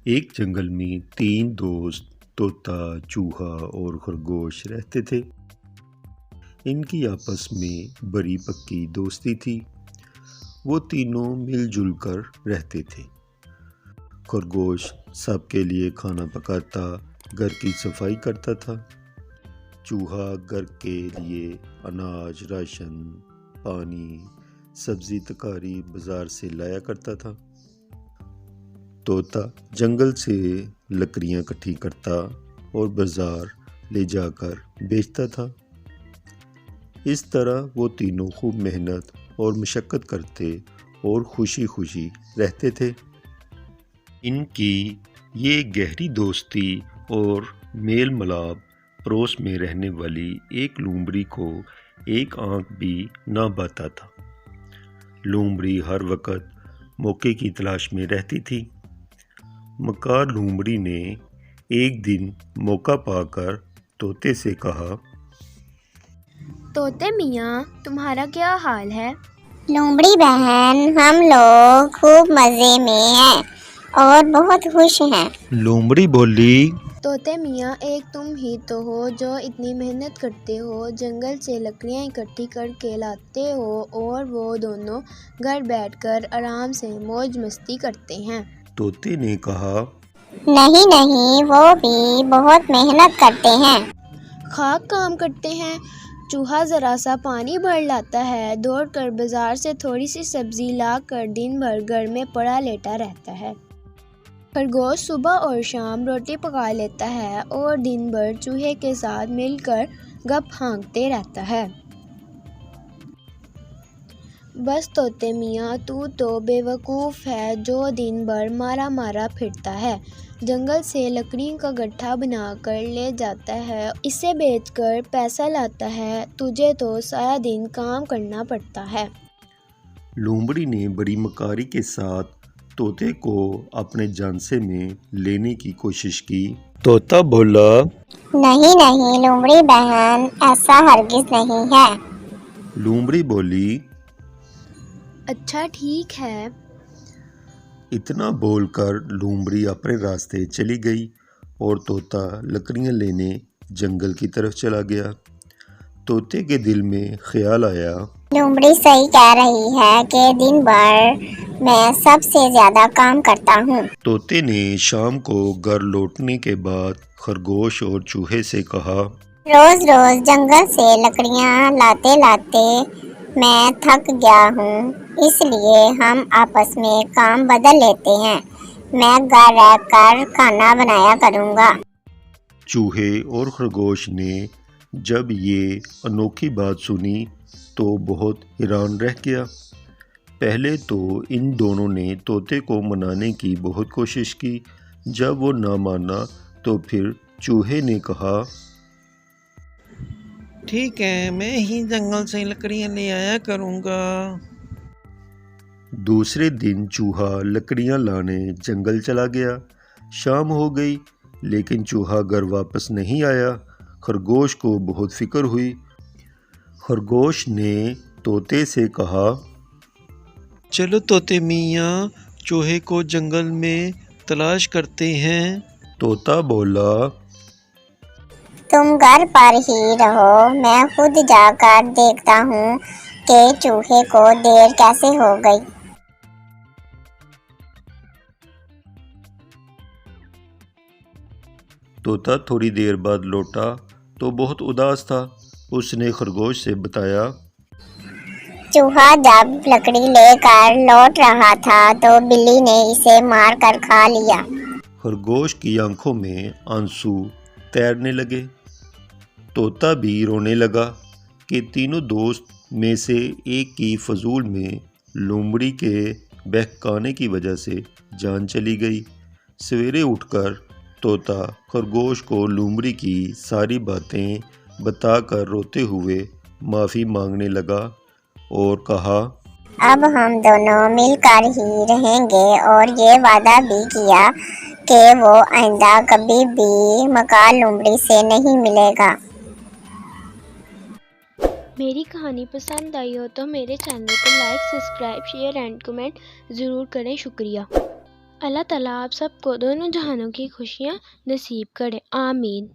ایک جنگل میں 3 دوست طوطا، چوہا اور خرگوش رہتے تھے۔ ان کی آپس میں بڑی پکی دوستی تھی۔ وہ تینوں مل جل کر رہتے تھے۔ خرگوش سب کے لیے کھانا پکاتا، گھر کی صفائی کرتا تھا۔ چوہا گھر کے لیے اناج، راشن، پانی، سبزی ترکاری بازار سے لایا کرتا تھا۔ طوطا جنگل سے لکڑیاں اکٹھی کرتا اور بازار لے جا کر بیچتا تھا۔ اس طرح وہ تینوں خوب محنت اور مشقت کرتے اور خوشی خوشی رہتے تھے۔ ان کی یہ گہری دوستی اور میل ملاپ پڑوس میں رہنے والی ایک لومڑی کو ایک آنکھ بھی نہ بھاتا تھا۔ لومڑی ہر وقت موقع کی تلاش میں رہتی تھی۔ مکار لومڑی نے ایک دن موقع پا کر طوطے سے کہا، طوطے میاں، تمہارا کیا حال ہے؟ لومڑی بہن، ہم لوگ خوب مزے میں ہیں اور بہت خوش ہیں۔ لومڑی بولی، طوطے میاں، ایک تم ہی تو ہو جو اتنی محنت کرتے ہو، جنگل سے لکڑیاں اکٹھی کر کے لاتے ہو اور وہ دونوں گھر بیٹھ کر آرام سے موج مستی کرتے ہیں۔ طوطے نے کہا، نہیں، وہ بھی بہت محنت کرتے ہیں۔ خاک کام کرتے ہیں۔ چوہا ذرا سا پانی بھر لاتا ہے، دوڑ کر بازار سے تھوڑی سی سبزی لا کر دن بھر گھر میں پڑا لیٹا رہتا ہے۔ خرگوش صبح اور شام روٹی پکا لیتا ہے اور دن بھر چوہے کے ساتھ مل کر گپ ہانکتے رہتا ہے۔ بس طوطے میاں، تو بے وقوف ہے جو دن بھر مارا پھرتا ہے، جنگل سے لکڑی کا گٹھا بنا کر لے جاتا ہے، اسے بیچ کر پیسہ لاتا ہے، تجھے تو سارا دن کام کرنا پڑتا ہے۔ لومڑی نے بڑی مکاری کے ساتھ طوطے کو اپنے جانسے میں لینے کی کوشش کی۔ طوطا بولا، نہیں لومڑی بہن، ایسا ہرگز نہیں ہے۔ لومڑی بولی، اچھا ٹھیک ہے۔ اتنا بول کر لومڑی اپنے راستے چلی گئی اور طوطا لکڑیاں لینے جنگل کی طرف چلا گیا۔ طوطے کے دل میں خیال آیا، لومڑی صحیح کہہ رہی ہے کہ دن بھر میں سب سے زیادہ کام کرتا ہوں۔ طوطے نے شام کو گھر لوٹنے کے بعد خرگوش اور چوہے سے کہا، روز جنگل سے لکڑیاں لاتے میں تھک گیا ہوں، اس لیے ہم آپس میں کام بدل لیتے ہیں، میں گھر رہ کر کھانا بنایا کروں گا۔ چوہے اور خرگوش نے جب یہ انوکھی بات سنی تو بہت حیران رہ گیا۔ پہلے تو ان دونوں نے طوطے کو منانے کی بہت کوشش کی۔ جب وہ نہ مانا تو پھر چوہے نے کہا، ٹھیک ہے، میں ہی جنگل سے لکڑیاں لے آیا کروں گا۔ دوسرے دن چوہا لکڑیاں لانے جنگل چلا گیا۔ شام ہو گئی لیکن چوہا گھر واپس نہیں آیا۔ خرگوش کو بہت فکر ہوئی۔ خرگوش نے طوطے سے کہا، چلو طوطے میاں، چوہے کو جنگل میں تلاش کرتے ہیں۔ طوطا بولا، تم گھر پر ہی رہو، میں خود جا کر دیکھتا ہوں کہ چوہے کو دیر کیسے ہو گئی۔ طوطا تھوڑی دیر بعد لوٹا تو بہت اداس تھا۔ اس نے خرگوش سے بتایا، چوہا جب لکڑی لے کر لوٹ رہا تھا تو بلی نے اسے مار کر کھا لیا۔ خرگوش کی آنکھوں میں آنسو تیرنے لگے۔ طوطا بھی رونے لگا کہ تینوں دوست میں سے ایک کی فضول میں لومڑی کے بہکانے کی وجہ سے جان چلی گئی۔ سویرے اٹھ کر طوطا خرگوش کو لومڑی کی ساری باتیں بتا کر روتے ہوئے معافی مانگنے لگا اور کہا، اب ہم دونوں مل کر ہی رہیں گے اور یہ وعدہ بھی کیا کہ وہ آئندہ کبھی بھی مکار لومڑی سے نہیں ملے گا۔ میری کہانی پسند آئی ہو تو میرے چینل کو like, subscribe, share and comment ضرور کریں۔ شکریہ۔ اللہ تعالیٰ آپ سب کو دونوں جہانوں کی خوشیاں نصیب کرے، آمین۔